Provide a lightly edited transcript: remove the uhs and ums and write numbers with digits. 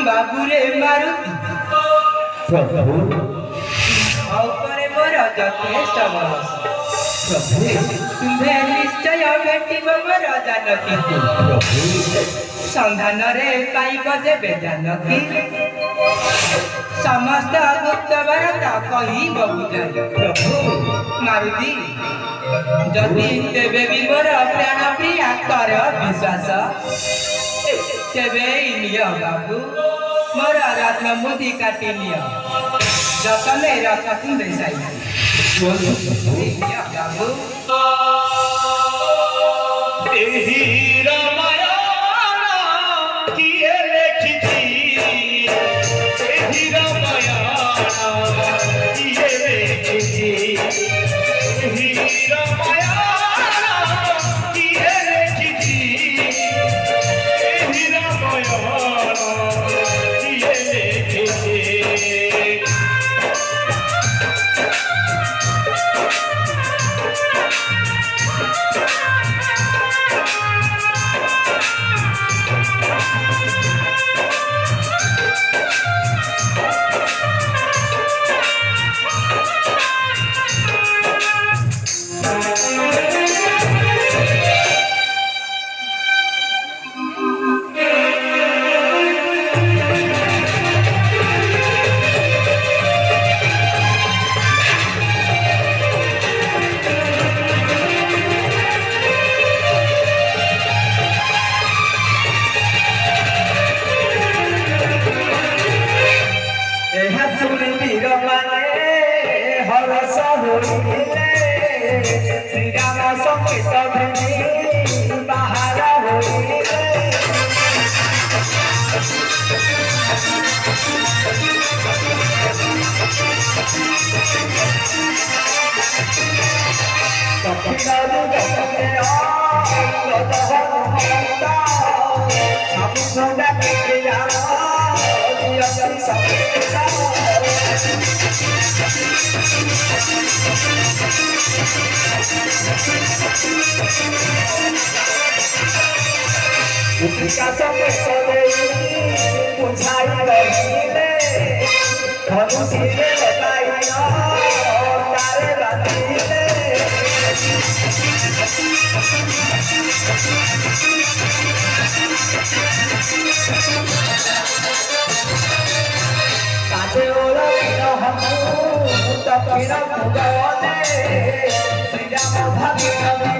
बाबूरे मारुति प्रभु औपरे मोर यथेष्ट भरोसा प्रभु तुम्हें निश्चय भेटिब मोर जानकी प्रभु सन्धान रे पाइब जेबे जानकी समस्त गुप्त वार्ता कहिब बुझाई प्रभु मारुति जदि तेबे भी मोर प्राण प्रिया कर विश्वास तेबे निय बाबू मोर रत्न मुदी काटी निय रतने रथ कुंदे साई निय बाबू एही रामायण किए लेखिछि एही रामायण किए लेखिछि एही रामायण किए लेखिछि एही रामायण किए लेखिछि Sri Ram